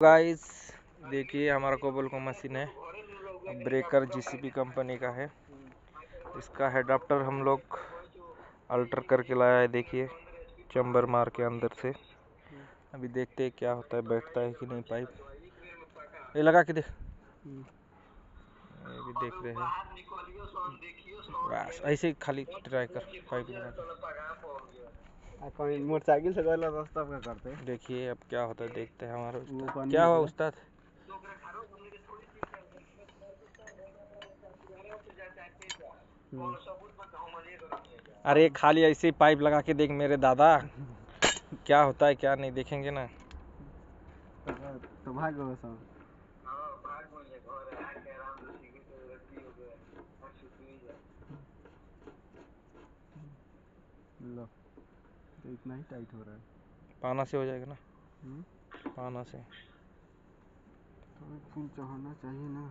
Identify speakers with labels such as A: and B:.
A: Guys देखिए हमारा cobble को मशीन है, ब्रेकर जीसीबी कंपनी का है। इसका हेडाप्टर हम लोग अल्टर करके लाया है। देखिए चैम्बर मार के अंदर से। अभी देखते हैं क्या होता है, बैठता है कि नहीं पाइप। ये लगा के देख, ये भी देख रहे हैं। बस ऐसे ही खाली ट्राई कर पाइप लगा
B: कहीं मोटरसाइकिल से गला रास्ता का करते हैं।
A: देखिए अब क्या होता है, देखते हैं हमारा उस्ताद। क्या हुआ उस्ताद? अरे खाली ऐसे ही पाइप लगा के देख मेरे दादा, क्या होता है क्या नहीं देखेंगे ना।
B: तो भाग गए सब। लो तो इतना ही टाइट हो रहा है।
A: पाना से हो जाएगा ना, पाना से।
B: तो फुल चढ़ाना चाहिए ना।